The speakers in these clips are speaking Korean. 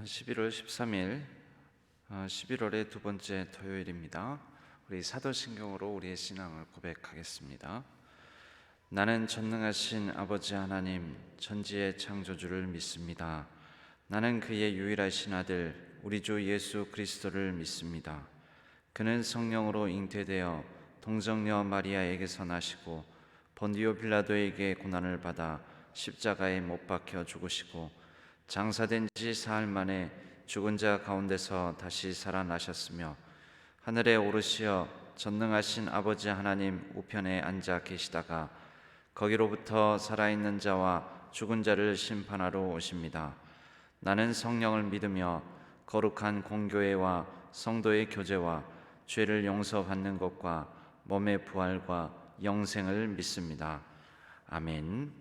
11월 13일 11월의 두 번째 토요일입니다. 우리 사도신경으로 우리의 신앙을 고백하겠습니다. 나는 전능하신 아버지 하나님 천지의 창조주를 믿습니다. 나는 그의 유일하신 아들 우리 주 예수 그리스도를 믿습니다. 그는 성령으로 잉태되어 동정녀 마리아에게서 나시고 본디오 빌라도에게 고난을 받아 십자가에 못 박혀 죽으시고 장사된 지 사흘 만에 죽은 자 가운데서 다시 살아나셨으며 하늘에 오르시어 전능하신 아버지 하나님 우편에 앉아 계시다가 거기로부터 살아있는 자와 죽은 자를 심판하러 오십니다. 나는 성령을 믿으며 거룩한 공교회와 성도의 교제와 죄를 용서받는 것과 몸의 부활과 영생을 믿습니다. 아멘.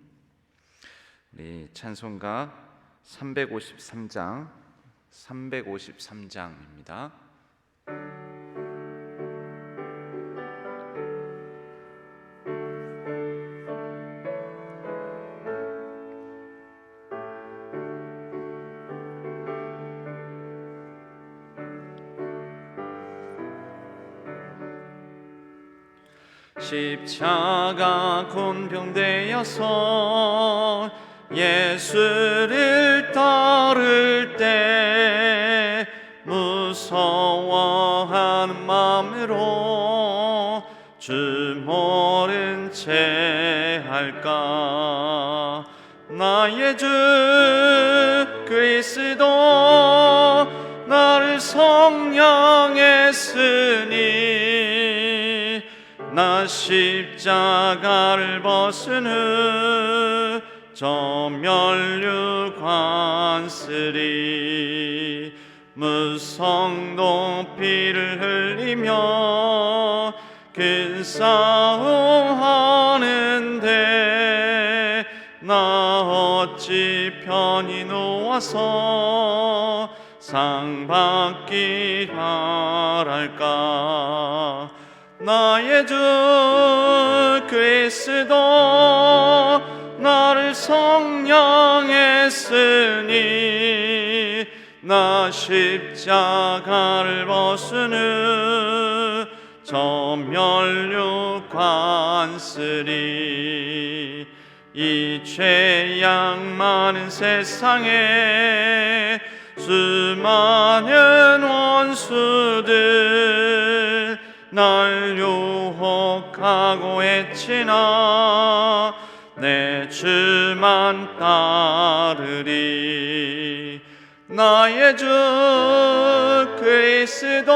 우리 찬송가 353장입니다. 십자가 곤병되어서 예수를 따를 때 무서워하는 마음으로 주 모른 채 할까. 나의 주 그리스도 나를 성령했으니 나 십자가를 벗은 후 저 멸류관쓰리 무성도 피를 흘리며 큰 싸움 하는데 나 어찌 편히 누워서 상 받기 바랄까. 나의 주 그리스도 나를 성령했으니 나 십자가를 벗은 후 저 멸류관쓰리 이 죄악 많은 세상에 수많은 원수들 날 유혹하고 애치나 내 주만 따르리. 나의 주 그리스도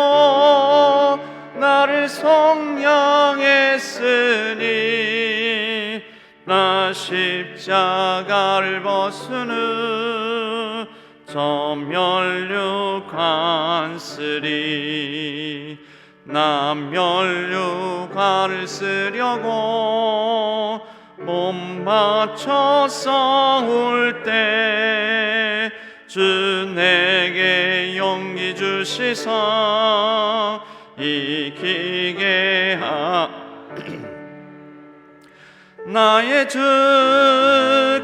나를 성령했으니 나 십자가를 벗은 후 저 멸류관쓰리 나 멸류관을 쓰려고 몸 바쳐 싸울 때 주 내게 용기 주시사 이기게 나의 주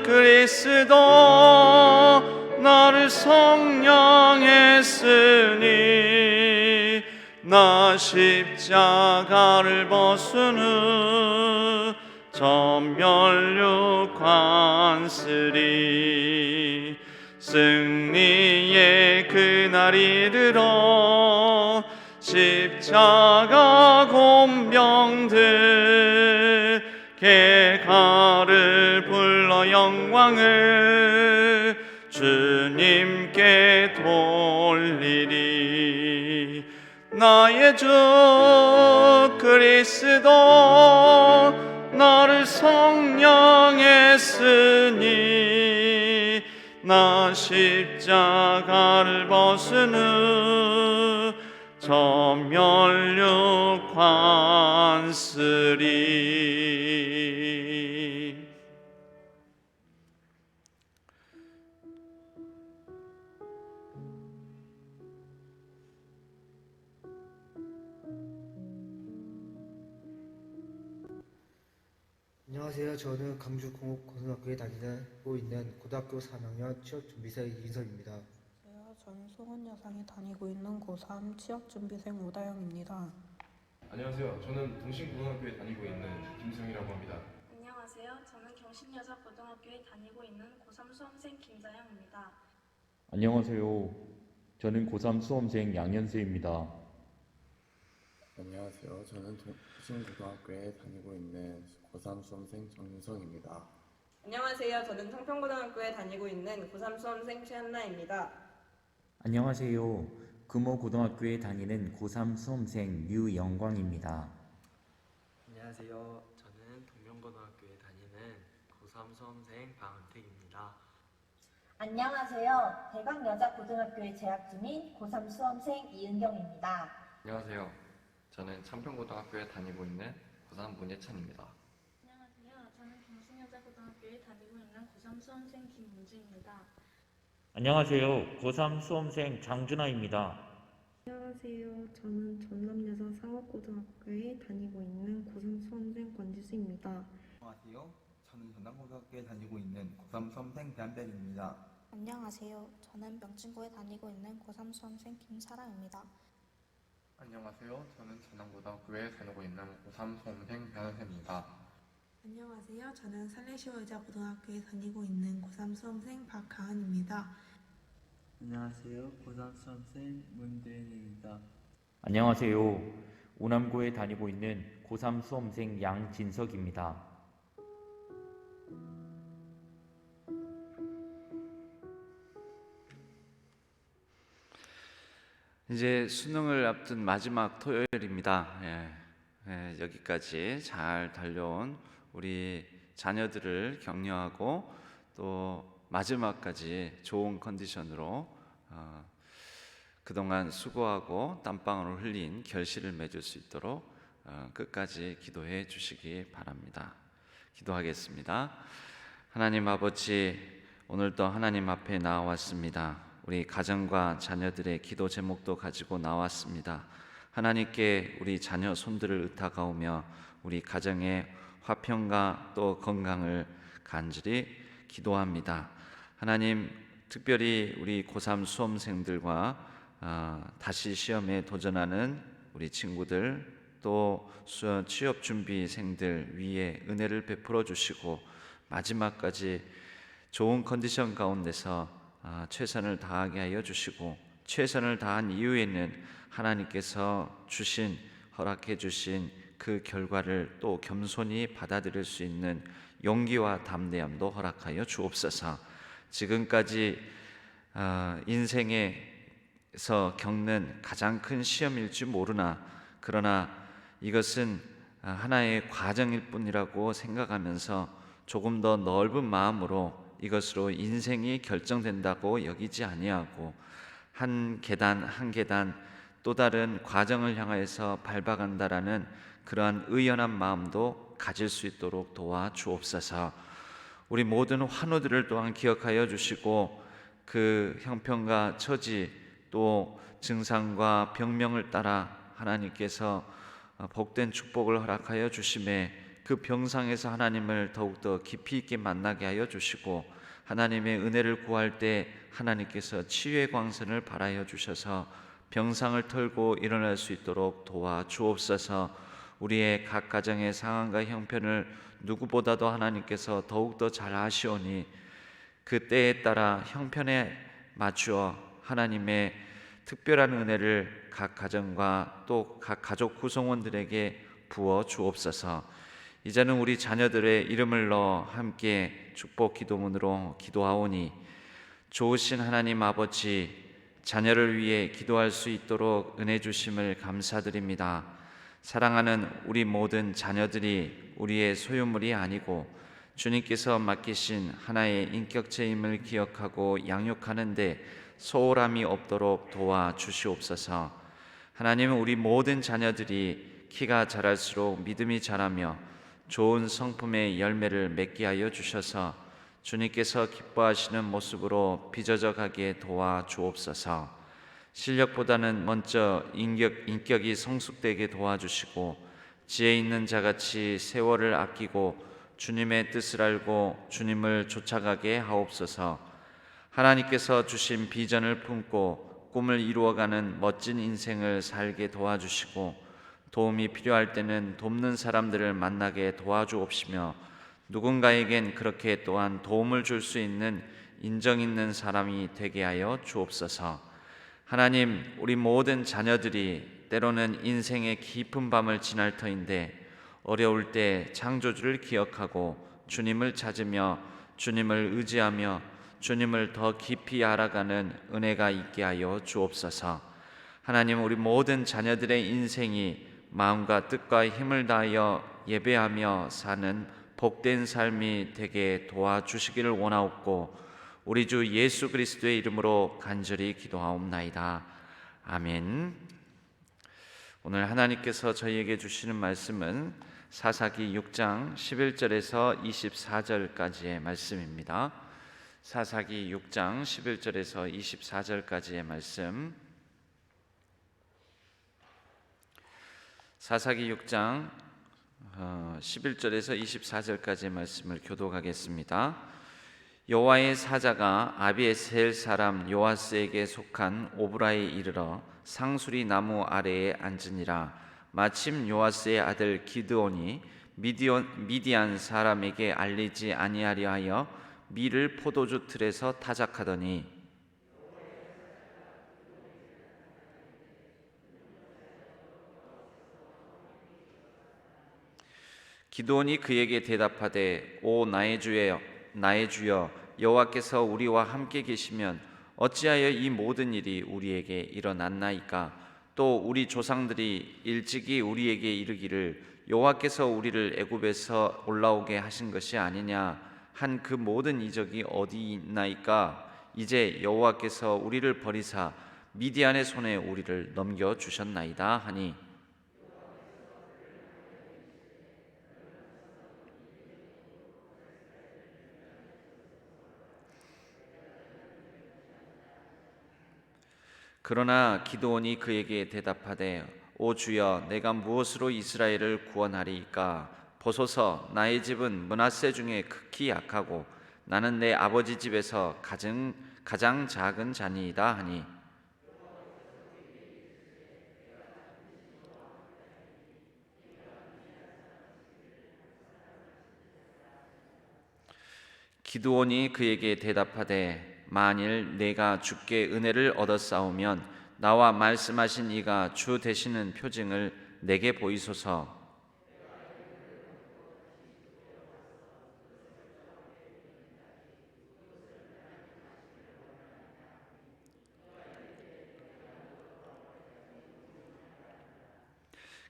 그리스도 나를 성령했으니 나 십자가를 벗은 후 저 멸류관쓰리 승리의 그날이 이르러 십자가 곤병들 개가를 불러 영광을 주님께 돌리리. 나의 주 그리스도 나를 성령했으니 나 십자가를 벗은 후 저 멸류관쓰리. 안녕하세요. 저는 강주공업고등학교에 다니고 있는 고등학교 3학년 취업준비생 이인석입니다. 안녕하세요. 저는 송원여상에 다니고 있는 고3 취업준비생 오다영입니다. 안녕하세요. 저는 동신고등학교에 다니고 있는 김승이라고 합니다. 안녕하세요. 저는 경신여자고등학교에 다니고 있는 고3 수험생 김자영입니다. 안녕하세요. 저는 고3 수험생 양현수입니다. 안녕하세요. 저는 동신고등학교에 다니고 있는 고3 수험생 정윤성입니다. 안녕하세요. 저는 청평고등학교에 다니고 있는 고3 수험생 최한나입니다. 안녕하세요. 금호고등학교에 다니는 고3 수험생 류영광입니다. 안녕하세요. 저는 동명고등학교에 다니는 고3 수험생 방은택입니다. 안녕하세요. 대광여자고등학교에 재학 중인 고3 수험생 이은경입니다. 안녕하세요. 저는 창평고등학교에 다니고 있는 고3 문예찬입니다. 안녕하세요. 저는 경신여자고등학교에 다니고 있는 고3 수험생 김문주입니다. 안녕하세요. 고3 수험생 장준하입니다. 안녕하세요. 저는 전남여자 상업고등학교에 다니고 있는 고3 수험생 권지수입니다. 안녕하세요. 저는 전남고등학교에 다니고 있는 고3 수험생 배한별입니다. 안녕하세요. 저는 명진고에 다니고 있는 고3 수험생 김사랑입니다. 안녕하세요. 저는 전남고등학교에 다니고 있는 고3 수험생 변현세입니다. 안녕하세요. 저는 살레시오여자고등학교에 다니고 있는 고3 수험생 박가은입니다. 안녕하세요. 고3 수험생 문대인입니다. 안녕하세요. 오남고에 다니고 있는 고3 수험생 양진석입니다. 이제 수능을 앞둔 마지막 토요일입니다. 여기까지 잘 달려온 우리 자녀들을 격려하고 또 마지막까지 좋은 컨디션으로 그동안 수고하고 땀방울을 흘린 결실을 맺을 수 있도록 끝까지 기도해 주시기 바랍니다. 기도하겠습니다. 하나님 아버지, 오늘도 하나님 앞에 나왔습니다. 우리 가정과 자녀들의 기도 제목도 가지고 나왔습니다. 하나님께 우리 자녀 손들을 의탁하오며 우리 가정의 화평과 또 건강을 간절히 기도합니다. 하나님, 특별히 우리 고3 수험생들과 다시 시험에 도전하는 우리 친구들, 또 취업준비생들 위에 은혜를 베풀어 주시고 마지막까지 좋은 컨디션 가운데서 최선을 다하게 하여 주시고, 최선을 다한 이후에는 하나님께서 허락해 주신 그 결과를 또 겸손히 받아들일 수 있는 용기와 담대함도 허락하여 주옵소서. 지금까지 인생에서 겪는 가장 큰 시험일지 모르나, 그러나 이것은 하나의 과정일 뿐이라고 생각하면서 조금 더 넓은 마음으로 이것으로 인생이 결정된다고 여기지 아니하고 한 계단 한 계단 또 다른 과정을 향하여서 밟아간다라는 그러한 의연한 마음도 가질 수 있도록 도와주옵소서. 우리 모든 환우들을 또한 기억하여 주시고 그 형편과 처지 또 증상과 병명을 따라 하나님께서 복된 축복을 허락하여 주심에 그 병상에서 하나님을 더욱더 깊이 있게 만나게 하여 주시고, 하나님의 은혜를 구할 때 하나님께서 치유의 광선을 발하여 주셔서 병상을 털고 일어날 수 있도록 도와주옵소서. 우리의 각 가정의 상황과 형편을 누구보다도 하나님께서 더욱더 잘 아시오니 그 때에 따라 형편에 맞추어 하나님의 특별한 은혜를 각 가정과 또 각 가족 구성원들에게 부어 주옵소서. 이제는 우리 자녀들의 이름을 넣어 함께 축복 기도문으로 기도하오니, 좋으신 하나님 아버지, 자녀를 위해 기도할 수 있도록 은혜 주심을 감사드립니다. 사랑하는 우리 모든 자녀들이 우리의 소유물이 아니고 주님께서 맡기신 하나의 인격체임을 기억하고 양육하는데 소홀함이 없도록 도와주시옵소서. 하나님은 우리 모든 자녀들이 키가 자랄수록 믿음이 자라며 좋은 성품의 열매를 맺게 하여 주셔서 주님께서 기뻐하시는 모습으로 빚어져 가게 도와주옵소서. 실력보다는 먼저 인격이 성숙되게 도와주시고 지혜 있는 자같이 세월을 아끼고 주님의 뜻을 알고 주님을 쫓아가게 하옵소서. 하나님께서 주신 비전을 품고 꿈을 이루어가는 멋진 인생을 살게 도와주시고 도움이 필요할 때는 돕는 사람들을 만나게 도와주옵시며 누군가에겐 그렇게 또한 도움을 줄 수 있는 인정 있는 사람이 되게 하여 주옵소서. 하나님, 우리 모든 자녀들이 때로는 인생의 깊은 밤을 지날 터인데 어려울 때 창조주를 기억하고 주님을 찾으며 주님을 의지하며 주님을 더 깊이 알아가는 은혜가 있게 하여 주옵소서. 하나님, 우리 모든 자녀들의 인생이 마음과 뜻과 힘을 다하여 예배하며 사는 복된 삶이 되게 도와주시기를 원하옵고 우리 주 예수 그리스도의 이름으로 간절히 기도하옵나이다. 아멘. 오늘 하나님께서 저희에게 주시는 말씀은 사사기 6장 11절에서 24절까지의 말씀입니다. 사사기 6장 11절에서 24절까지의 말씀. 사사기 6장 11절에서 24절까지의 말씀을 교독하겠습니다. 여호와의 사자가 아비에셀 사람 요아스에게 속한 오브라에 이르러 상수리 나무 아래에 앉으니라. 마침 요아스의 아들 기드온이 미디안 사람에게 알리지 아니하려 하여 밀을 포도주 틀에서 타작하더니 기드온이 그에게 대답하되 오 나의 주여 여호와께서 우리와 함께 계시면 어찌하여 이 모든 일이 우리에게 일어났나이까? 또 우리 조상들이 일찍이 우리에게 이르기를 여호와께서 우리를 애굽에서 올라오게 하신 것이 아니냐 한 그 모든 이적이 어디 있나이까? 이제 여호와께서 우리를 버리사 미디안의 손에 우리를 넘겨 주셨나이다 하니 그러나 기드온이 그에게 대답하되 오 주여 내가 무엇으로 이스라엘을 구원하리이까? 보소서 나의 집은 므낫세 중에 극히 약하고 나는 내 아버지 집에서 가장 작은 자니이다 하니 기드온이 그에게 대답하되 만일 내가 주께 은혜를 얻었사오면 나와 말씀하신 이가 주 되시는 표징을 내게 보이소서.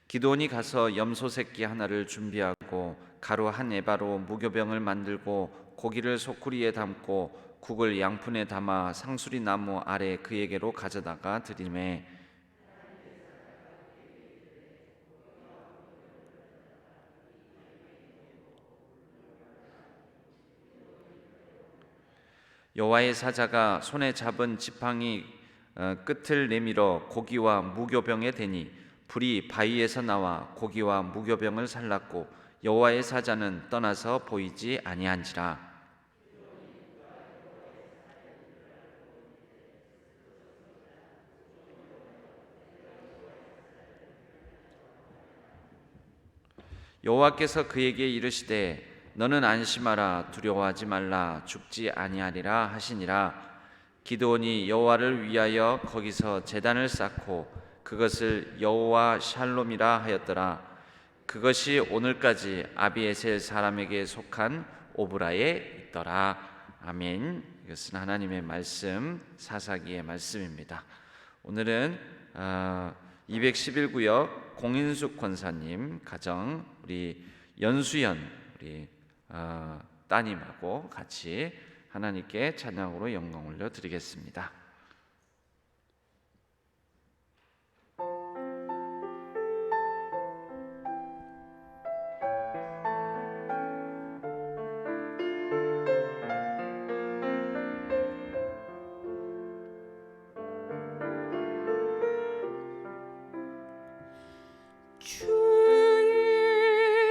기드온이 가서 염소 새끼 하나를 준비하고 가루 한 에바로 무교병을 만들고 고기를 소쿠리에 담고 국을 양푼에 담아 상수리 나무 아래 그에게로 가져다가 드리매 여호와의 사자가 손에 잡은 지팡이 끝을 내밀어 고기와 무교병에 대니 불이 바위에서 나와 고기와 무교병을 살랐고 여호와의 사자는 떠나서 보이지 아니한지라. 여호와께서 그에게 이르시되 너는 안심하라 두려워하지 말라 죽지 아니하리라 하시니라. 기드온이 여호와를 위하여 거기서 제단을 쌓고 그것을 여호와 샬롬이라 하였더라. 그것이 오늘까지 아비에셀 사람에게 속한 오브라에 있더라. 아멘. 이것은 하나님의 말씀, 사사기의 말씀입니다. 오늘은 211구역 공인숙 권사님 가정 우리 연수연 우리 따님하고 같이 하나님께 찬양으로 영광 올려 드리겠습니다. 주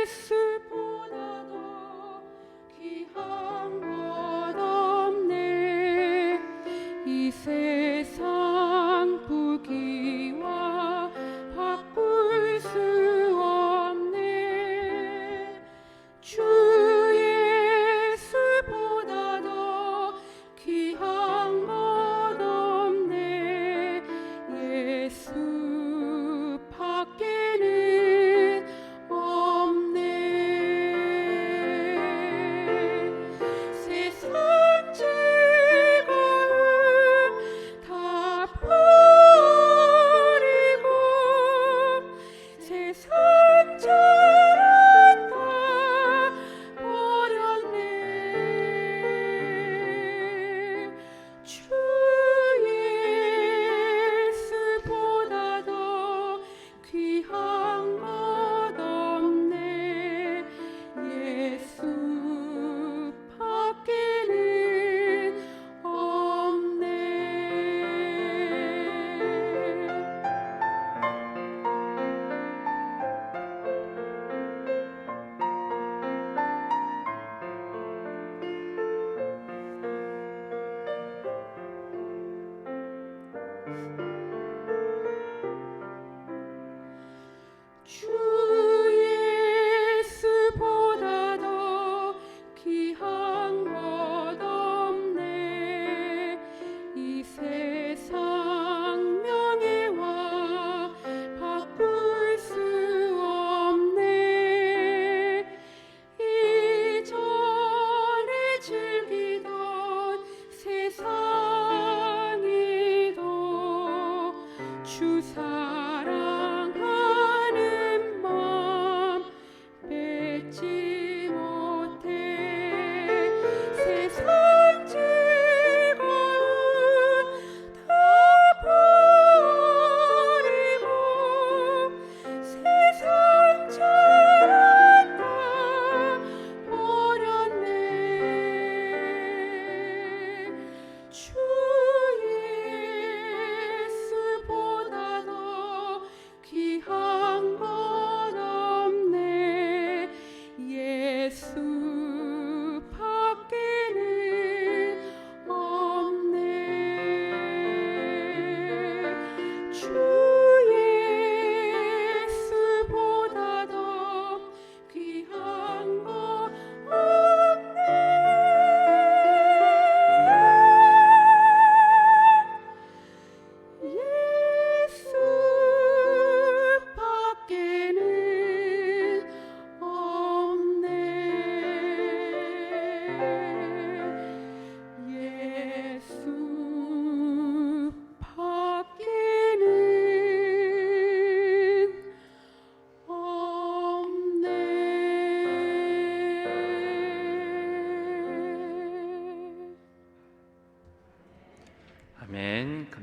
예수보다도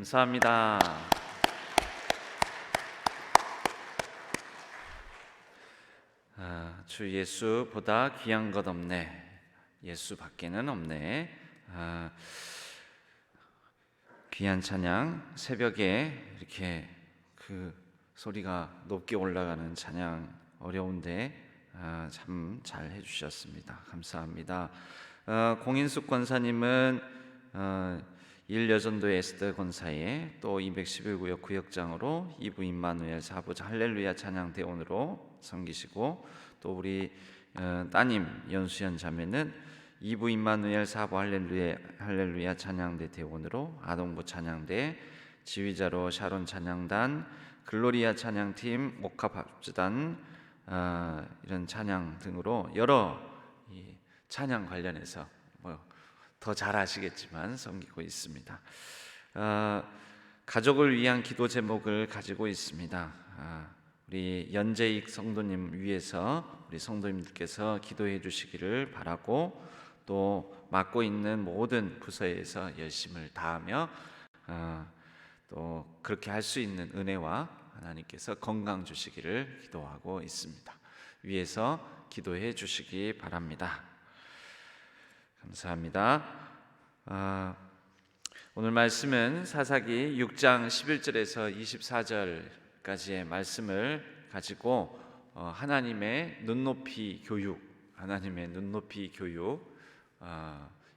감사합니다. 주 예수보다 귀한 것 없네. 예수밖에는 없네. 귀한 찬양, 새벽에 이렇게 그 소리가 높게 올라가는 찬양 어려운데 참 잘 해주셨습니다. 감사합니다. 공인숙 권사님은 일여전도 에스더 권사의 또 211구역 구역장으로 2부 임마누엘 4부 할렐루야 찬양 대원으로 섬기시고, 또 우리 따님 연수연 자매는 2부 임마누엘 4부 할렐루야 찬양대 대원으로 아동부 찬양대 지휘자로 샤론 찬양단, 글로리아 찬양팀, 옥합합주단 이런 찬양 등으로 여러 찬양 관련해서 더 잘 아시겠지만 섬기고 있습니다. 가족을 위한 기도 제목을 가지고 있습니다. 우리 연재익 성도님 위해서 우리 성도님들께서 기도해 주시기를 바라고, 또 맡고 있는 모든 부서에서 열심을 다하며 또 그렇게 할 수 있는 은혜와 하나님께서 건강 주시기를 기도하고 있습니다. 위해서 기도해 주시기 바랍니다. 감사합니다. 오늘 말씀은 사사기 6장 11절에서 24절까지의 말씀을 가지고 하나님의 눈높이 교육,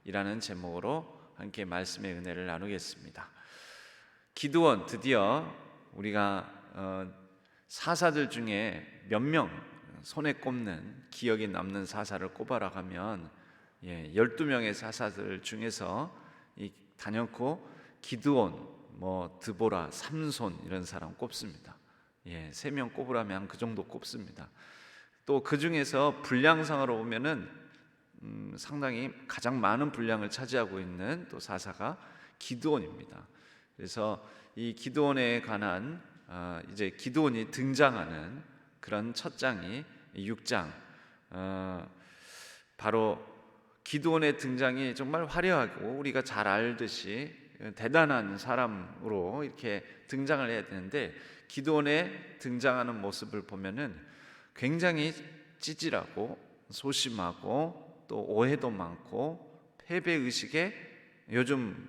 이라는 제목으로 함께 말씀의 은혜를 나누겠습니다. 기드온, 드디어 우리가 사사들 중에 몇 명 손에 꼽는 기억에 남는 사사를 꼽아라 하면 12명의 사사들 중에서 단연코 기드온, 드보라, 삼손 이런 사람 꼽습니다. 3명 꼽으라면 그 정도 꼽습니다. 또 그 중에서 분량상으로 보면은 상당히 가장 많은 분량을 차지하고 있는 또 사사가 기드온입니다. 그래서 이 기드온에 관한 이제 기드온이 등장하는 그런 첫 장이 6장, 바로 기드온의 등장이 정말 화려하고 우리가 잘 알듯이 대단한 사람으로 이렇게 등장을 해야 되는데, 기드온의 등장하는 모습을 보면은 굉장히 찌질하고 소심하고 또 오해도 많고 패배의식에, 요즘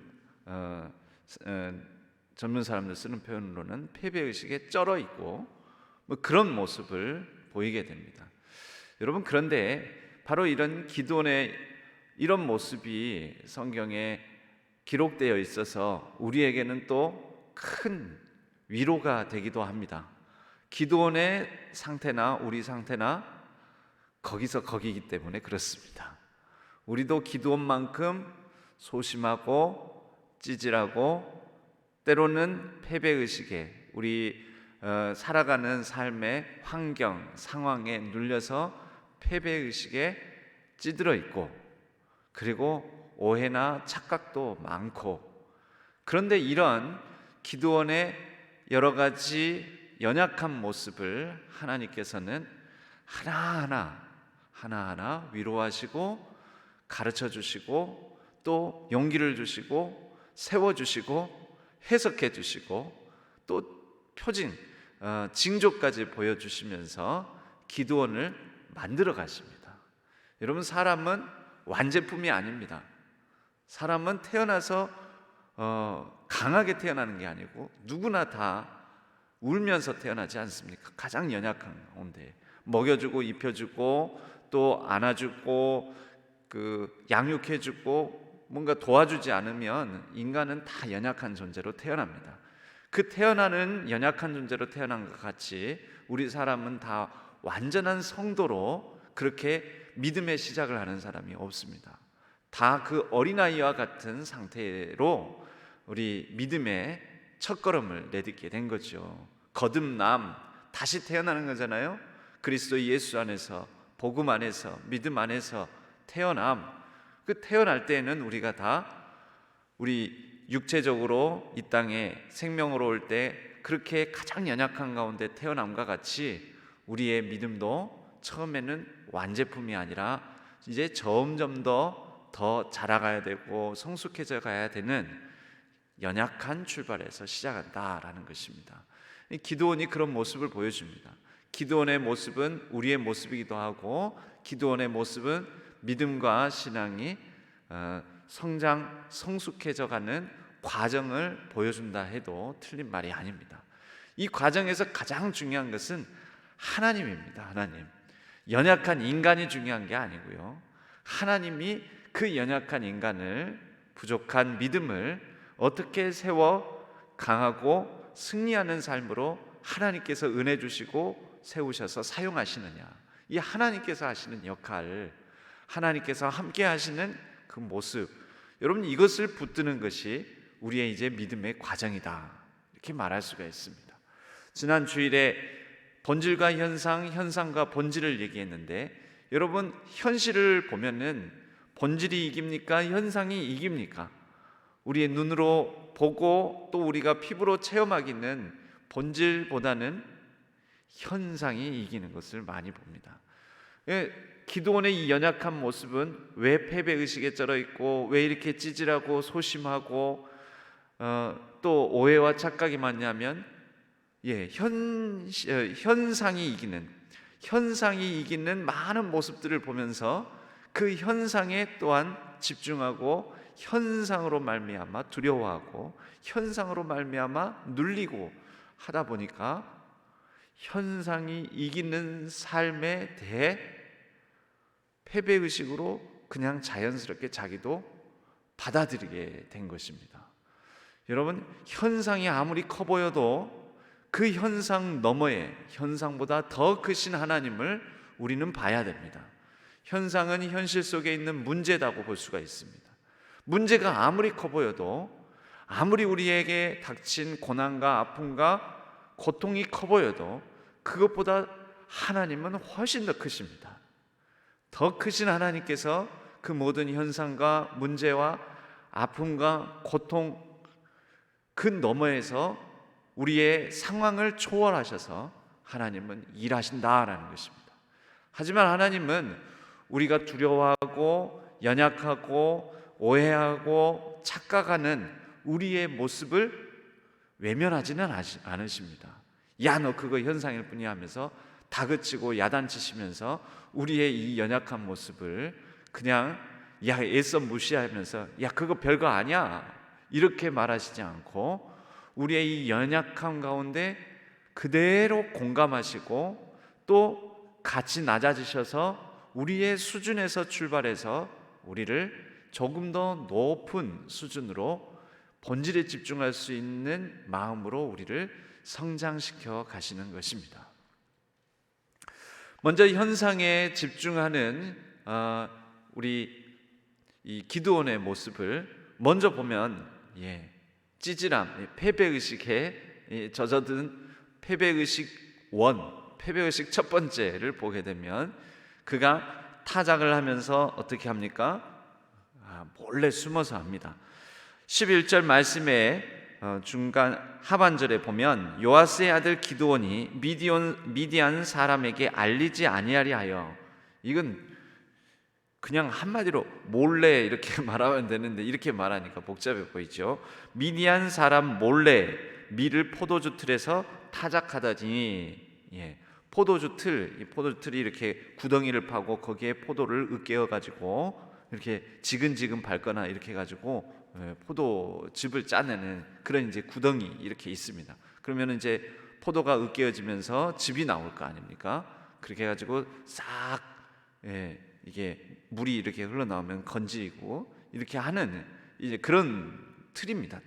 젊은 사람들 쓰는 표현으로는 패배의식에 쩔어 있고 그런 모습을 보이게 됩니다. 여러분, 그런데 바로 이런 기드온의 이런 모습이 성경에 기록되어 있어서 우리에게는 또 큰 위로가 되기도 합니다. 기드온의 상태나 우리 상태나 거기서 거기이기 때문에 그렇습니다. 우리도 기드온만큼 소심하고 찌질하고 때로는 패배의식에, 우리 살아가는 삶의 환경, 상황에 눌려서 패배의식에 찌들어 있고, 그리고 오해나 착각도 많고, 그런데 이런 기드온의 여러 가지 연약한 모습을 하나님께서는 하나하나 위로하시고 가르쳐 주시고 또 용기를 주시고 세워주시고 해석해 주시고 또 표징, 징조까지 보여주시면서 기드온을 만들어 가십니다. 여러분, 사람은 완제품이 아닙니다. 사람은 태어나서 강하게 태어나는 게 아니고 누구나 다 울면서 태어나지 않습니까? 가장 연약한 가운데 먹여주고 입혀주고 또 안아주고 양육해주고 뭔가 도와주지 않으면 인간은 다 연약한 존재로 태어납니다. 그 태어나는 연약한 존재로 태어난 것 같이 우리 사람은 다 완전한 성도로 그렇게 믿음의 시작을 하는 사람이 없습니다. 다 그 어린아이와 같은 상태로 우리 믿음의 첫걸음을 내딛게 된 거죠. 거듭남, 다시 태어나는 거잖아요. 그리스도 예수 안에서, 복음 안에서, 믿음 안에서 태어남. 그 태어날 때에는 우리가 다 우리 육체적으로 이 땅에 생명으로 올 때 그렇게 가장 연약한 가운데 태어남과 같이 우리의 믿음도 처음에는 완제품이 아니라 이제 점점 더 자라가야 되고 성숙해져 가야 되는 연약한 출발에서 시작한다라는 것입니다. 기드온이 그런 모습을 보여줍니다. 기드온의 모습은 우리의 모습이기도 하고, 기드온의 모습은 믿음과 신앙이 성숙해져가는 과정을 보여준다 해도 틀린 말이 아닙니다. 이 과정에서 가장 중요한 것은 하나님입니다. 하나님. 연약한 인간이 중요한 게 아니고요, 하나님이 그 연약한 인간을, 부족한 믿음을 어떻게 세워 강하고 승리하는 삶으로 하나님께서 은혜 주시고 세우셔서 사용하시느냐, 이 하나님께서 하시는 역할, 하나님께서 함께 하시는 그 모습, 여러분 이것을 붙드는 것이 우리의 이제 믿음의 과정이다, 이렇게 말할 수가 있습니다. 지난 주일에 본질과 현상, 현상과 본질을 얘기했는데, 여러분 현실을 보면은 본질이 이깁니까? 현상이 이깁니까? 우리의 눈으로 보고 또 우리가 피부로 체험하기는 본질보다는 현상이 이기는 것을 많이 봅니다. 기드온의 이 연약한 모습은 왜 패배의식에 쩔어 있고, 왜 이렇게 찌질하고 소심하고 또 오해와 착각이 많냐면, 현상이 이기는 많은 모습들을 보면서 그 현상에 또한 집중하고, 현상으로 말미암아 두려워하고, 현상으로 말미암아 눌리고 하다 보니까 현상이 이기는 삶에 대해 패배의식으로 그냥 자연스럽게 자기도 받아들이게 된 것입니다. 여러분, 현상이 아무리 커 보여도 그 현상 너머에, 현상보다 더 크신 하나님을 우리는 봐야 됩니다. 현상은 현실 속에 있는 문제다고 볼 수가 있습니다. 문제가 아무리 커 보여도, 아무리 우리에게 닥친 고난과 아픔과 고통이 커 보여도 그것보다 하나님은 훨씬 더 크십니다. 더 크신 하나님께서 그 모든 현상과 문제와 아픔과 고통 그 너머에서 우리의 상황을 초월하셔서 하나님은 일하신다라는 것입니다. 하지만 하나님은 우리가 두려워하고 연약하고 오해하고 착각하는 우리의 모습을 외면하지는 않으십니다. 야, 너 그거 현상일 뿐이야 하면서 다그치고 야단치시면서 우리의 이 연약한 모습을 그냥 애써 무시하면서 야, 그거 별거 아니야, 이렇게 말하시지 않고 우리의 이 연약함 가운데 그대로 공감하시고 또 같이 낮아지셔서 우리의 수준에서 출발해서 우리를 조금 더 높은 수준으로 본질에 집중할 수 있는 마음으로 우리를 성장시켜 가시는 것입니다. 먼저 현상에 집중하는 우리 이 기드온의 모습을 먼저 보면, 찌질함, 패배의식에 젖어든 패배의식 패배의식 첫 번째를 보게 되면, 그가 타작을 하면서 어떻게 합니까? 몰래 숨어서 합니다. 11절 말씀에 중간 하반절에 보면 요아스의 아들 기드온이 미디안 사람에게 알리지 아니하리 하여, 이건 그냥 한마디로 몰래 이렇게 말하면 되는데 이렇게 말하니까 복잡해 보이죠. 미디안 사람 몰래 밀을 포도주 틀에서 타작하다니, 포도주 틀이 이렇게 구덩이를 파고 거기에 포도를 으깨어 가지고 이렇게 지근지근 밟거나 이렇게 해가지고 포도즙을 짜내는 그런 이제 구덩이 이렇게 있습니다. 그러면 이제 포도가 으깨어지면서 즙이 나올 거 아닙니까? 그렇게 해가지고 싹 이게 물이 이렇게 흘러나오면 건지고 이렇게 하는 이제 그런 틀입니다.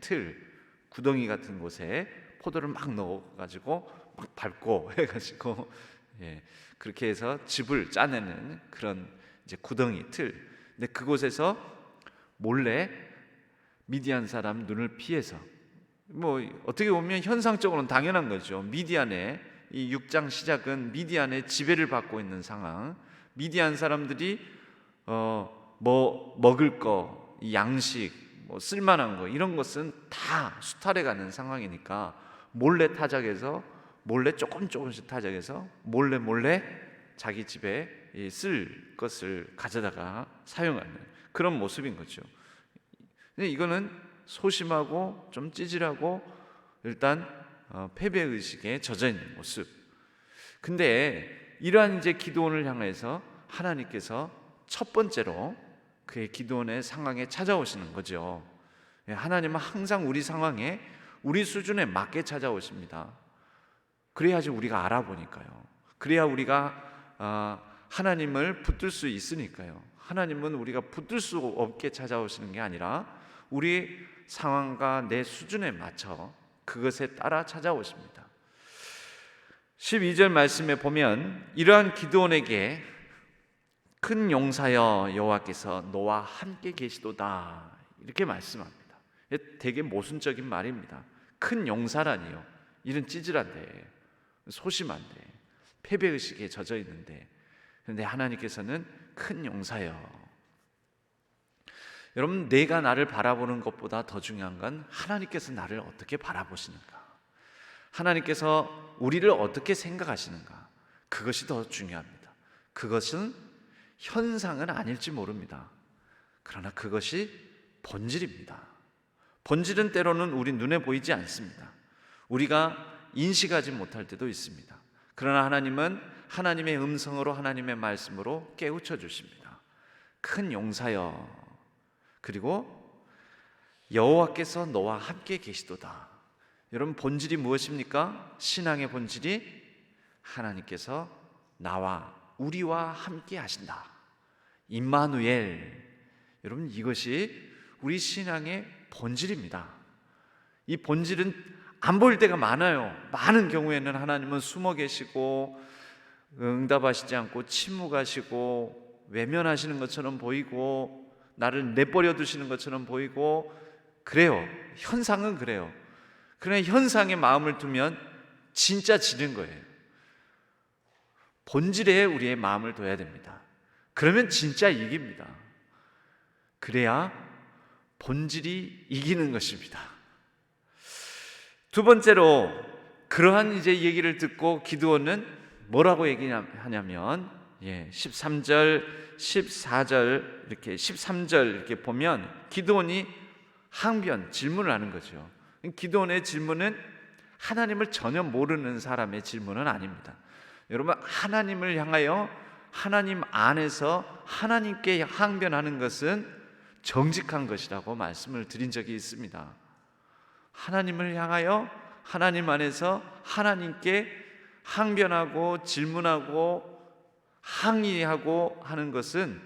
구덩이 같은 곳에 포도를 막 넣어가지고 막 밟고 해가지고 그렇게 해서 즙을 짜내는 그런 이제 구덩이 틀. 근데 그곳에서 몰래 미디안 사람 눈을 피해서, 어떻게 보면 현상적으로는 당연한 거죠. 미디안의 이 6장 시작은 미디안의 지배를 받고 있는 상황. 미디안 사람들이 먹을 거, 양식, 쓸만한 거 이런 것은 다 수탈해 가는 상황이니까 몰래 타작해서, 몰래 조금씩 타작해서 몰래 자기 집에 쓸 것을 가져다가 사용하는 그런 모습인 거죠. 근데 이거는 소심하고 좀 찌질하고 일단 패배의식에 젖어 있는 모습. 근데 이러한 이제 기드온을 향해서 하나님께서 첫 번째로 그의 기드온의 상황에 찾아오시는 거죠. 하나님은 항상 우리 상황에 우리 수준에 맞게 찾아오십니다. 그래야지 우리가 알아보니까요. 그래야 우리가 하나님을 붙들 수 있으니까요. 하나님은 우리가 붙들 수 없게 찾아오시는 게 아니라 우리 상황과 내 수준에 맞춰 그것에 따라 찾아오십니다. 12절 말씀에 보면 이러한 기드온에게 큰 용사여 여호와께서 너와 함께 계시도다 이렇게 말씀합니다. 되게 모순적인 말입니다. 큰 용사라니요. 이런 찌질한데, 소심한데, 패배의식에 젖어 있는데, 그런데 하나님께서는 큰 용사여. 여러분, 내가 나를 바라보는 것보다 더 중요한 건 하나님께서 나를 어떻게 바라보시는가, 하나님께서 우리를 어떻게 생각하시는가, 그것이 더 중요합니다. 그것은 현상은 아닐지 모릅니다. 그러나 그것이 본질입니다. 본질은 때로는 우리 눈에 보이지 않습니다. 우리가 인식하지 못할 때도 있습니다. 그러나 하나님은 하나님의 음성으로, 하나님의 말씀으로 깨우쳐 주십니다. 큰 용사여, 그리고 여호와께서 너와 함께 계시도다. 여러분, 본질이 무엇입니까? 신앙의 본질이 하나님께서 나와 우리와 함께 하신다. 임마누엘. 여러분, 이것이 우리 신앙의 본질입니다. 이 본질은 안 보일 때가 많아요. 많은 경우에는 하나님은 숨어 계시고 응답하시지 않고 침묵하시고 외면하시는 것처럼 보이고 나를 내버려 두시는 것처럼 보이고 그래요. 현상은 그래요. 그러나 현상에 마음을 두면 진짜 지는 거예요. 본질에 우리의 마음을 둬야 됩니다. 그러면 진짜 이깁니다. 그래야 본질이 이기는 것입니다. 두 번째로 그러한 이제 얘기를 듣고 기드온은 뭐라고 얘기하냐면 13절, 14절 이렇게 13절 이렇게 보면 기드온이 항변, 질문을 하는 거죠. 기드온의 질문은 하나님을 전혀 모르는 사람의 질문은 아닙니다. 여러분, 하나님을 향하여 하나님 안에서 하나님께 항변하는 것은 정직한 것이라고 말씀을 드린 적이 있습니다. 하나님을 향하여 하나님 안에서 하나님께 항변하고 질문하고 항의하고 하는 것은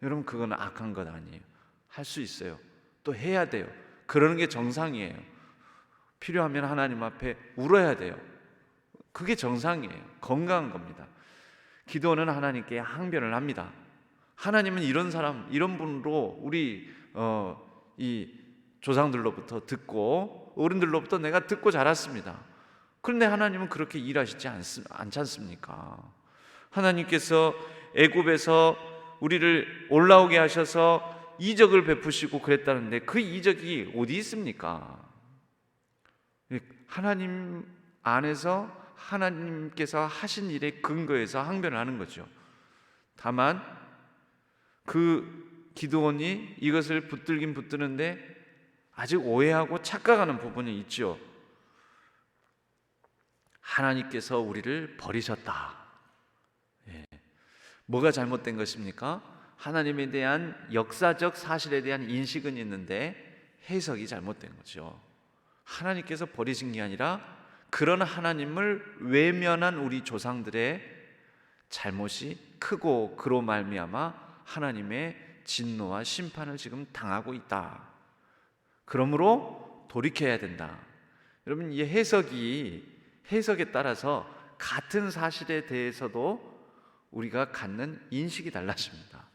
여러분, 그건 악한 것 아니에요. 할 수 있어요. 또 해야 돼요. 그러는 게 정상이에요. 필요하면 하나님 앞에 울어야 돼요. 그게 정상이에요. 건강한 겁니다. 기도는 하나님께 항변을 합니다. 하나님은 이런 사람, 이런 분으로 우리 이 조상들로부터 듣고 어른들로부터 내가 듣고 자랐습니다. 그런데 하나님은 그렇게 일하시지 않지 않습니까? 하나님께서 애굽에서 우리를 올라오게 하셔서 이적을 베푸시고 그랬다는데 그 이적이 어디 있습니까? 하나님 안에서 하나님께서 하신 일에 근거해서 항변을 하는 거죠. 다만 그 기드온이 이것을 붙들긴 붙드는데 아직 오해하고 착각하는 부분이 있죠. 하나님께서 우리를 버리셨다. 뭐가 잘못된 것입니까? 하나님에 대한 역사적 사실에 대한 인식은 있는데 해석이 잘못된 거죠. 하나님께서 버리신 게 아니라 그런 하나님을 외면한 우리 조상들의 잘못이 크고 그로 말미암아 하나님의 진노와 심판을 지금 당하고 있다. 그러므로 돌이켜야 된다. 여러분, 이 해석에 따라서 같은 사실에 대해서도 우리가 갖는 인식이 달라집니다.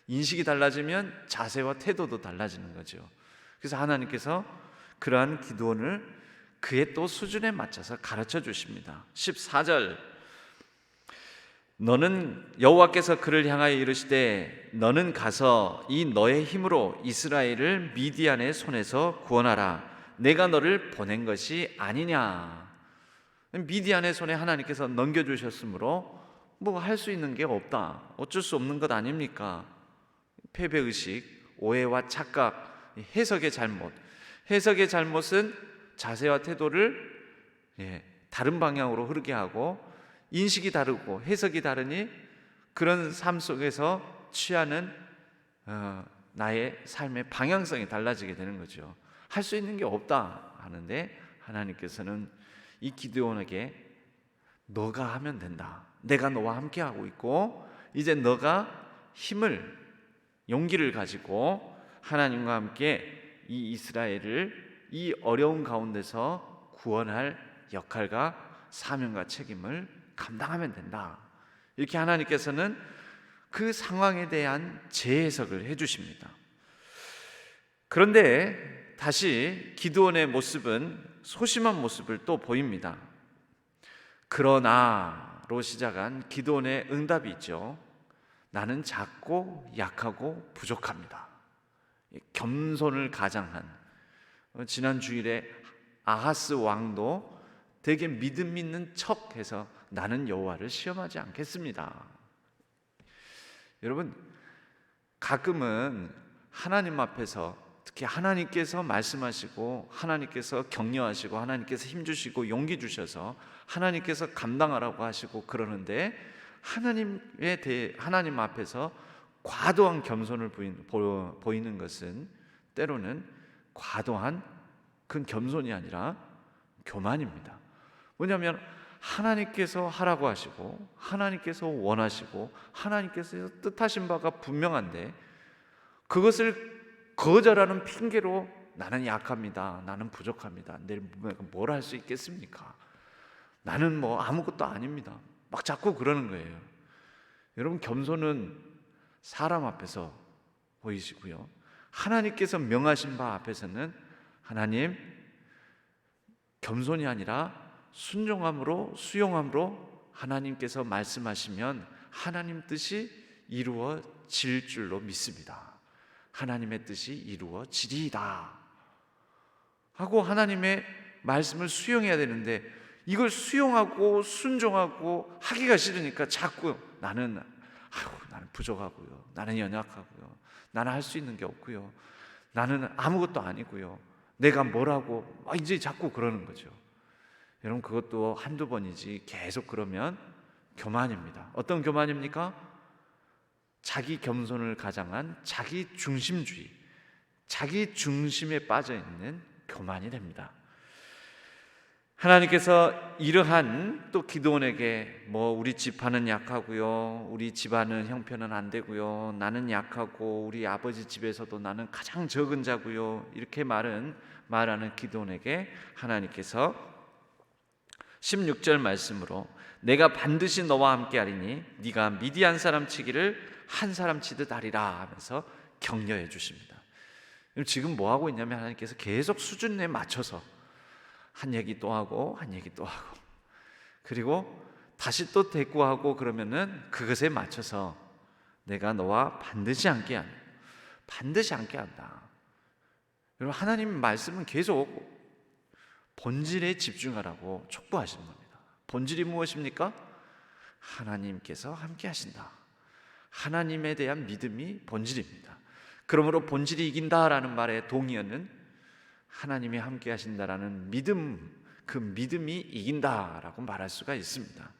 인식이 달라지면 자세와 태도도 달라지는 거죠. 그래서 하나님께서 그러한 기드온을 그의 또 수준에 맞춰서 가르쳐 주십니다. 14절, 너는 여호와께서 그를 향하여 이르시되 너는 가서 이 너의 힘으로 이스라엘을 미디안의 손에서 구원하라. 내가 너를 보낸 것이 아니냐. 미디안의 손에 하나님께서 넘겨주셨으므로 뭐 할 수 있는 게 없다. 어쩔 수 없는 것 아닙니까? 패배의식, 오해와 착각, 해석의 잘못. 해석의 잘못은 자세와 태도를 다른 방향으로 흐르게 하고, 인식이 다르고 해석이 다르니 그런 삶 속에서 취하는 나의 삶의 방향성이 달라지게 되는 거죠. 할 수 있는 게 없다 하는데 하나님께서는 이 기드온에게 너가 하면 된다. 내가 너와 함께 하고 있고 이제 너가 힘을, 용기를 가지고 하나님과 함께 이 이스라엘을 이 어려운 가운데서 구원할 역할과 사명과 책임을 감당하면 된다. 이렇게 하나님께서는 그 상황에 대한 재해석을 해주십니다. 그런데 다시 기드온의 모습은 소심한 모습을 또 보입니다. 그러나로 시작한 기드온의 응답이 있죠. 나는 작고 약하고 부족합니다. 겸손을 가장한, 지난 주일에 아하스 왕도 되게 믿음 있는 척해서 나는 여호와를 시험하지 않겠습니다. 여러분, 가끔은 하나님 앞에서, 특히 하나님께서 말씀하시고 하나님께서 격려하시고 하나님께서 힘주시고 용기 주셔서 하나님께서 감당하라고 하시고 그러는데 하나님 앞에서 과도한 겸손을 보이는 것은 때로는 과도한 그 겸손이 아니라 교만입니다. 뭐냐면 하나님께서 하라고 하시고 하나님께서 원하시고 하나님께서 뜻하신 바가 분명한데 그것을 거절하는 핑계로 나는 약합니다, 나는 부족합니다, 내일 뭘 할 수 있겠습니까, 나는 뭐 아무것도 아닙니다, 막 자꾸 그러는 거예요. 여러분, 겸손은 사람 앞에서 보이시고요, 하나님께서 명하신 바 앞에서는 하나님, 겸손이 아니라 순종함으로 수용함으로 하나님께서 말씀하시면 하나님 뜻이 이루어질 줄로 믿습니다. 하나님의 뜻이 이루어지리이다 하고 하나님의 말씀을 수용해야 되는데, 이걸 수용하고 순종하고 하기가 싫으니까 자꾸 나는 부족하고요, 나는 연약하고요, 나는 할 수 있는 게 없고요, 나는 아무것도 아니고요, 내가 뭐라고 이제 자꾸 그러는 거죠. 여러분, 그것도 한두 번이지 계속 그러면 교만입니다. 어떤 교만입니까? 자기 겸손을 가장한 자기 중심주의, 자기 중심에 빠져 있는 교만이 됩니다. 하나님께서 이러한 또 기드온에게 우리 지파는 약하고요, 우리 집안은 형편은 안 되고요, 나는 약하고 우리 아버지 집에서도 나는 가장 적은 자고요, 이렇게 말하는 기드온에게 하나님께서 16절 말씀으로 내가 반드시 너와 함께 하리니 네가 미디안 사람 치기를 한 사람 치듯 하리라 하면서 격려해 주십니다. 지금 뭐 하고 있냐면 하나님께서 계속 수준에 맞춰서 한 얘기 또 하고 한 얘기 또 하고, 그리고 다시 또 대꾸하고 그러면은 그것에 맞춰서 내가 너와 반드시 함께 한다. 여러분, 하나님 말씀은 계속 본질에 집중하라고 촉구하시는 겁니다. 본질이 무엇입니까? 하나님께서 함께 하신다. 하나님에 대한 믿음이 본질입니다. 그러므로 본질이 이긴다라는 말의 동의어는 하나님이 함께 하신다라는 믿음, 그 믿음이 이긴다라고 말할 수가 있습니다.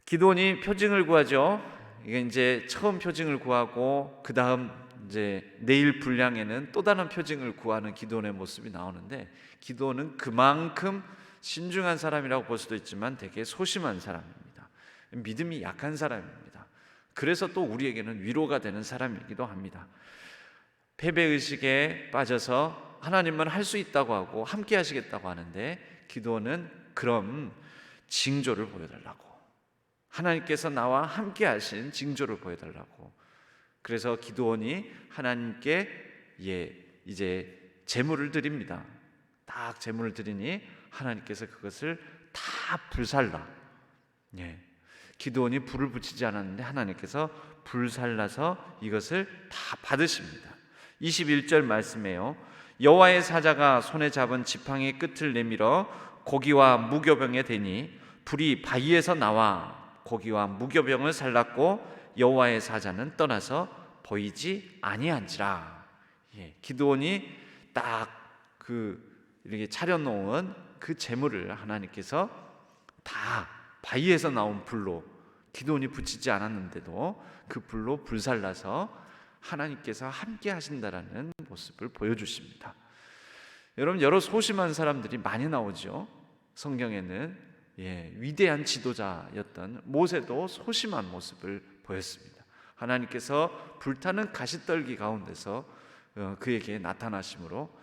기드온이 표징을 구하죠. 이게 이제 처음 표징을 구하고 그 다음 이제 내일 분량에는 또 다른 표징을 구하는 기드온의 모습이 나오는데, 기드온은 그만큼 신중한 사람이라고 볼 수도 있지만 되게 소심한 사람입니다. 믿음이 약한 사람입니다. 그래서 또 우리에게는 위로가 되는 사람이기도 합니다. 패배의식에 빠져서 하나님은 할 수 있다고 하고 함께 하시겠다고 하는데, 기드온은 그럼 징조를 보여달라고, 하나님께서 나와 함께 하신 징조를 보여달라고. 그래서 기드온이 하나님께 이제 제물을 드립니다. 딱 제물을 드리니 하나님께서 그것을 다 불살라. 기드온이 불을 붙이지 않았는데 하나님께서 불살라서 이것을 다 받으십니다. 21절 말씀이에요. 여호와의 사자가 손에 잡은 지팡이의 끝을 내밀어 고기와 무교병에 대니 불이 바위에서 나와 고기와 무교병을 살랐고 여호와의 사자는 떠나서 보이지 아니한지라. 기드온이 딱 이렇게 차려놓은 그 재물을 하나님께서 다 바위에서 나온 불로, 기도원이 붙이지 않았는데도 그 불로 불살라서 하나님께서 함께 하신다라는 모습을 보여주십니다. 여러분, 여러 소심한 사람들이 많이 나오죠. 성경에는 위대한 지도자였던 모세도 소심한 모습을 보였습니다. 하나님께서 불타는 가시떨기 가운데서 그에게 나타나심으로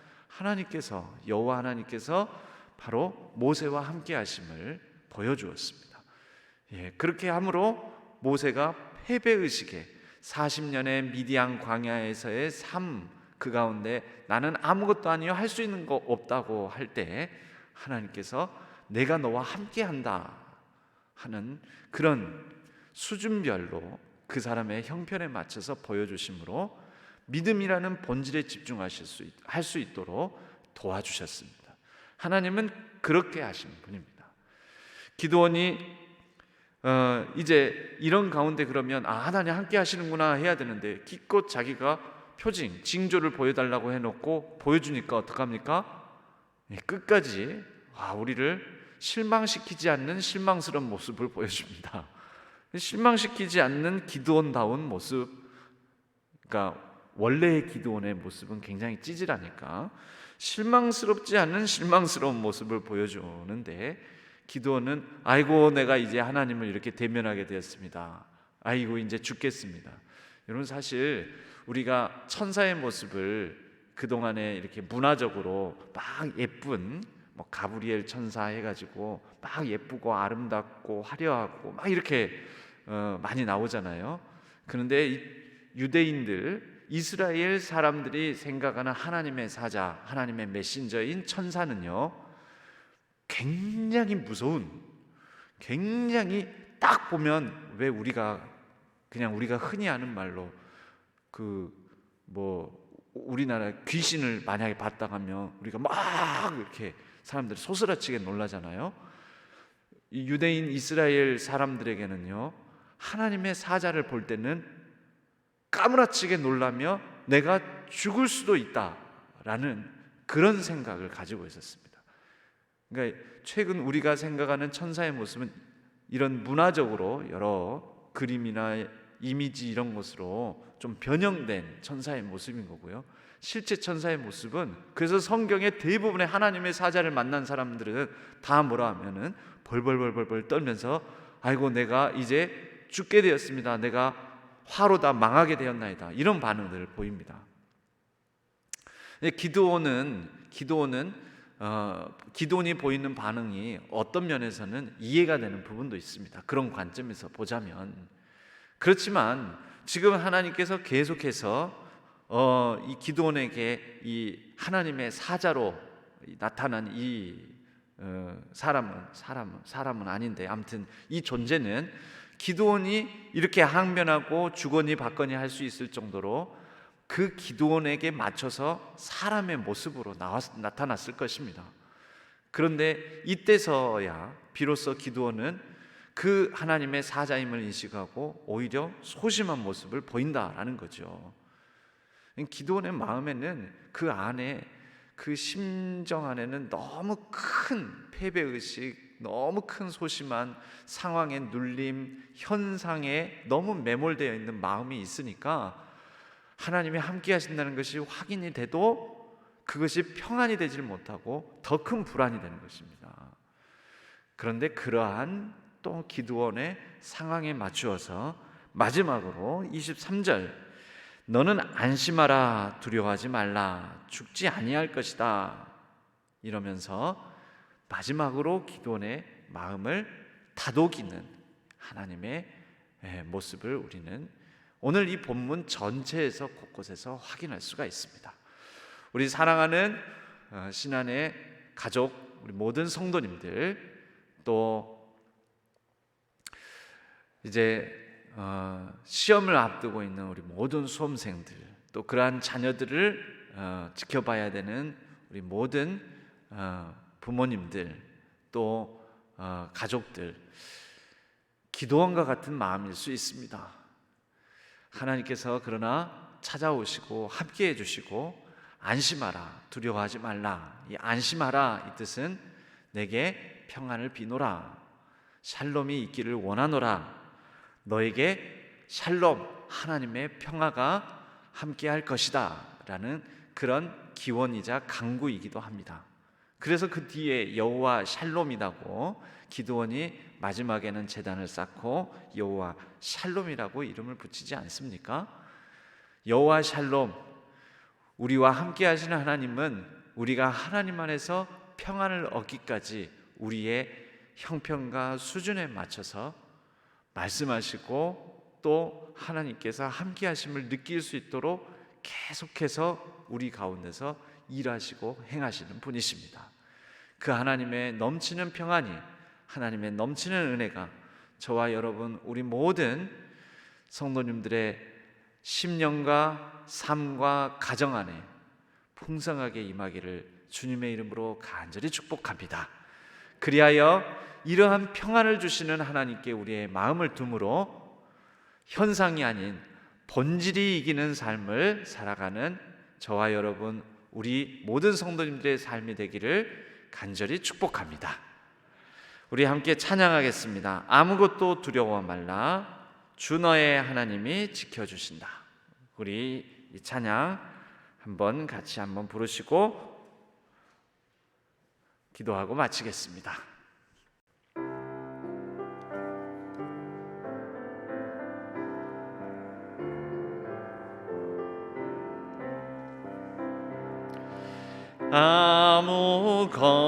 여호와 하나님께서 바로 모세와 함께 하심을 보여주었습니다. 그렇게 함으로 모세가 패배의식에 40년의 미디안 광야에서의 삶, 그 가운데 나는 아무것도 아니요 할 수 있는 거 없다고 할 때 하나님께서 내가 너와 함께 한다 하는 그런 수준별로 그 사람의 형편에 맞춰서 보여주심으로 믿음이라는 본질에 할 수 있도록 도와주셨습니다. 하나님은 그렇게 하신 분입니다. 기드온이 이제 이런 가운데 그러면 하나님 함께 하시는구나 해야 되는데 기껏 자기가 징조를 보여달라고 해놓고 보여주니까 어떡합니까? 끝까지 우리를 실망시키지 않는 실망스러운 모습을 보여줍니다. 실망시키지 않는 기드온다운 모습, 그러니까 원래의 기드온의 모습은 굉장히 찌질하니까 실망스럽지 않은 실망스러운 모습을 보여주는데 기드온은 아이고 내가 이제 하나님을 이렇게 대면하게 되었습니다. 아이고 이제 죽겠습니다. 여러분, 사실 우리가 천사의 모습을 그동안에 이렇게 문화적으로 막 예쁜 가브리엘 천사 해가지고 막 예쁘고 아름답고 화려하고 막 이렇게 많이 나오잖아요. 그런데 이 유대인들, 이스라엘 사람들이 생각하는 하나님의 사자, 하나님의 메신저인 천사는요, 굉장히 무서운, 굉장히 딱 보면 왜 우리가 흔히 하는 말로 우리나라 귀신을 만약에 봤다 하면 우리가 막 이렇게 사람들이 소스라치게 놀라잖아요. 이 유대인 이스라엘 사람들에게는요, 하나님의 사자를 볼 때는 까무라치게 놀라며 내가 죽을 수도 있다라는 그런 생각을 가지고 있었습니다. 그러니까 최근 우리가 생각하는 천사의 모습은 이런 문화적으로 여러 그림이나 이미지 이런 것으로 좀 변형된 천사의 모습인 거고요. 실제 천사의 모습은, 그래서 성경의 대부분의 하나님의 사자를 만난 사람들은 다 뭐라 하면은 벌벌 떨면서 아이고 내가 이제 죽게 되었습니다. 내가 화로 다 망하게 되었나이다. 이런 반응들을 보입니다. 기드온이 보이는 반응이 어떤 면에서는 이해가 되는 부분도 있습니다. 그런 관점에서 보자면. 그렇지만 지금 하나님께서 계속해서 이 기드온에게 이 하나님의 사자로 나타난 이 사람은 아닌데 아무튼 이 존재는 기드온이 이렇게 항변하고 주거니 받거니 할 수 있을 정도로 그 기드온에게 맞춰서 사람의 모습으로 나타났을 것입니다. 그런데 이때서야 비로소 기드온은 그 하나님의 사자임을 인식하고 오히려 소심한 모습을 보인다라는 거죠. 기드온의 마음에는 그 안에, 그 심정 안에는 너무 큰 패배의식, 너무 큰 소심한 상황의 눌림, 현상에 너무 매몰되어 있는 마음이 있으니까 하나님이 함께 하신다는 것이 확인이 돼도 그것이 평안이 되질 못하고 더 큰 불안이 되는 것입니다. 그런데 그러한 또 기드온의 상황에 맞추어서 마지막으로 23절, 너는 안심하라, 두려워하지 말라, 죽지 아니할 것이다, 이러면서 마지막으로 기드온의 마음을 다독이는 하나님의 모습을 우리는 오늘 이 본문 전체에서 곳곳에서 확인할 수가 있습니다. 우리 사랑하는 신안의 가족, 우리 모든 성도님들, 또 이제 시험을 앞두고 있는 우리 모든 수험생들, 또 그러한 자녀들을 지켜봐야 되는 우리 모든 부모님들, 또 가족들, 기도원과 같은 마음일 수 있습니다. 하나님께서 그러나 찾아오시고 함께 해주시고 안심하라, 두려워하지 말라. 이 안심하라 이 뜻은 내게 평안을 비노라, 샬롬이 있기를 원하노라. 너에게 샬롬, 하나님의 평화가 함께할 것이다 라는 그런 기원이자 강구이기도 합니다. 그래서 그 뒤에 여호와 샬롬이라고 기드온이 마지막에는 제단을 쌓고 여호와 샬롬이라고 이름을 붙이지 않습니까? 여호와 샬롬, 우리와 함께 하시는 하나님은 우리가 하나님 안에서 평안을 얻기까지 우리의 형편과 수준에 맞춰서 말씀하시고 또 하나님께서 함께 하심을 느낄 수 있도록 계속해서 우리 가운데서 일하시고 행하시는 분이십니다. 그 하나님의 넘치는 평안이, 하나님의 넘치는 은혜가 저와 여러분 우리 모든 성도님들의 심령과 삶과 가정 안에 풍성하게 임하기를 주님의 이름으로 간절히 축복합니다. 그리하여 이러한 평안을 주시는 하나님께 우리의 마음을 둠으로 현상이 아닌 본질이 이기는 삶을 살아가는 저와 여러분 우리 모든 성도님들의 삶이 되기를 간절히 축복합니다. 우리 함께 찬양하겠습니다. 아무것도 두려워 말라, 주 너의 하나님이 지켜주신다. 우리 이 찬양 같이 한번 부르시고 기도하고 마치겠습니다. 아무것도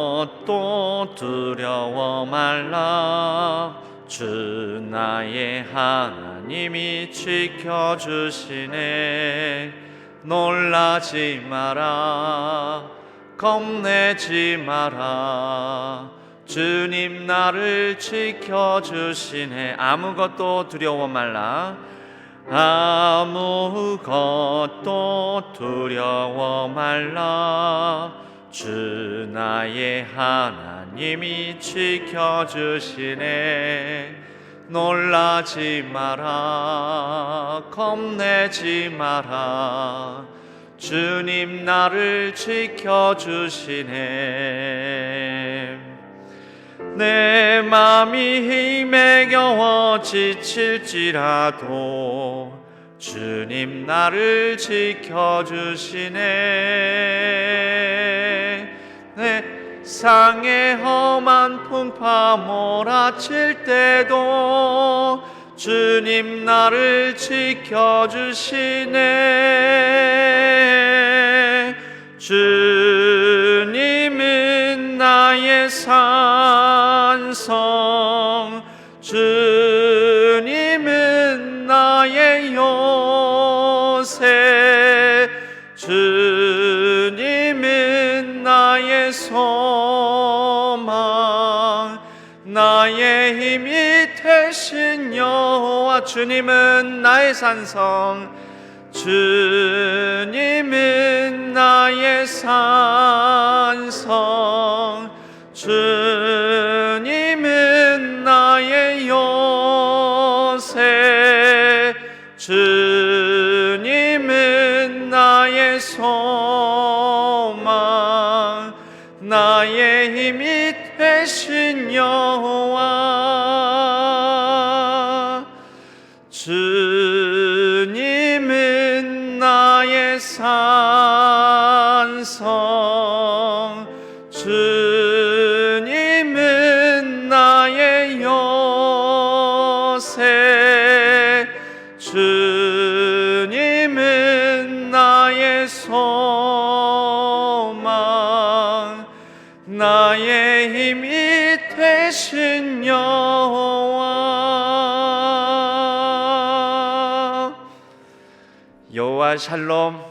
두려워 말라, 주 나의 하나님이 지켜주시네. 놀라지 마라, 겁내지 마라, 주님 나를 지켜주시네. 아무것도 두려워 말라, 아무것도 두려워 말라, 주 나의 하나님이 지켜주시네. 놀라지 마라, 겁내지 마라, 주님 나를 지켜주시네. 내 맘이 힘에 겨워 지칠지라도 주님 나를 지켜주시네. 내 상의 험한 풍파 몰아칠 때도 주님 나를 지켜주시네. 주님은 나의 산성, 주님은 나의 요새, 주님은 나의 소망, 나의 힘이 되신 여호와. 주님은 나의 산성, 주님은 나의 산성, 주님은 나의 요새, 주님은 나의 소망, 나의 힘이 되신 여호와. 주님은 나의 산성, 주님은 나의 요새, 주님은 나의 소망, 나의 힘이 되신 여호와. 여호와 샬롬,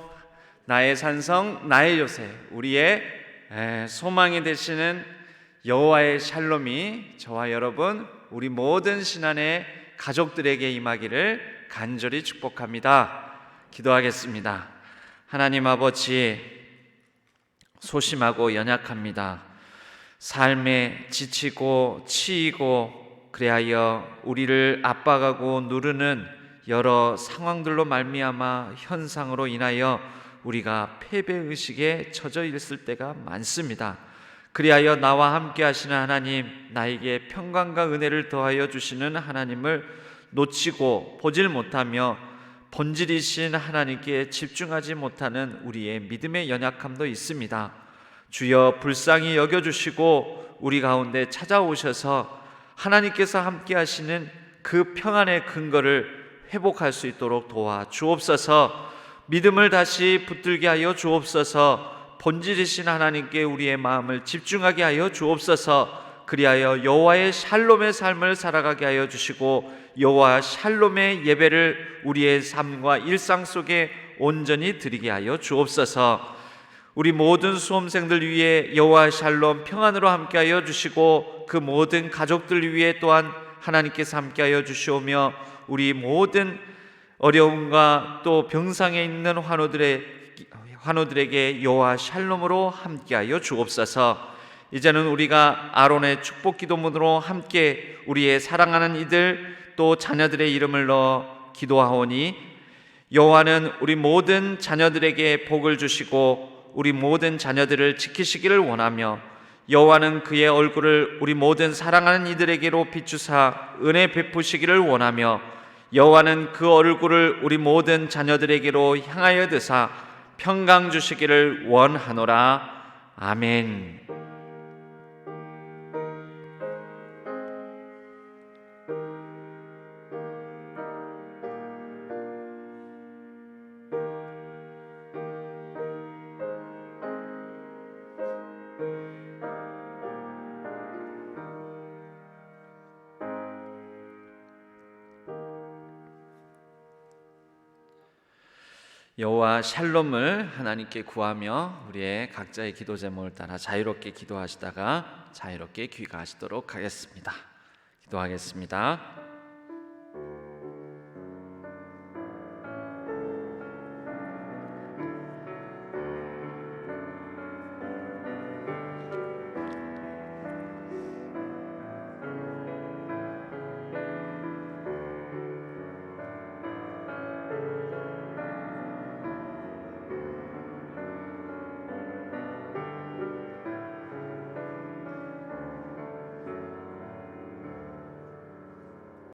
나의 산성, 나의 요새, 우리의 소망이 되시는 여호와의 샬롬이 저와 여러분 우리 모든 신안의 가족들에게 임하기를 간절히 축복합니다. 기도하겠습니다. 하나님 아버지, 소심하고 연약합니다. 삶에 지치고 치이고 그리하여 우리를 압박하고 누르는 여러 상황들로 말미암아 현상으로 인하여 우리가 패배의식에 처져 있을 때가 많습니다. 그리하여 나와 함께 하시는 하나님, 나에게 평강과 은혜를 더하여 주시는 하나님을 놓치고 보질 못하며 본질이신 하나님께 집중하지 못하는 우리의 믿음의 연약함도 있습니다. 주여 불쌍히 여겨주시고 우리 가운데 찾아오셔서 하나님께서 함께 하시는 그 평안의 근거를 회복할 수 있도록 도와주옵소서. 믿음을 다시 붙들게 하여 주옵소서. 본질이신 하나님께 우리의 마음을 집중하게 하여 주옵소서. 그리하여 여호와의 샬롬의 삶을 살아가게 하여 주시고 여호와 샬롬의 예배를 우리의 삶과 일상 속에 온전히 드리게 하여 주옵소서. 우리 모든 수험생들 위해 여호와 샬롬 평안으로 함께하여 주시고 그 모든 가족들 위해 또한 하나님께서 함께하여 주시오며 우리 모든 어려움과 또 병상에 있는 환우들에게 여호와 샬롬으로 함께하여 주옵소서. 이제는 우리가 아론의 축복 기도문으로 함께 우리의 사랑하는 이들 또 자녀들의 이름을 넣어 기도하오니 여호와는 우리 모든 자녀들에게 복을 주시고 우리 모든 자녀들을 지키시기를 원하며 여호와는 그의 얼굴을 우리 모든 사랑하는 이들에게로 비추사 은혜 베푸시기를 원하며 여호와는 그 얼굴을 우리 모든 자녀들에게로 향하여 드사 평강 주시기를 원하노라. 아멘. 여호와 샬롬을 하나님께 구하며 우리의 각자의 기도 제목을 따라 자유롭게 기도하시다가 자유롭게 귀가하시도록 하겠습니다. 기도하겠습니다.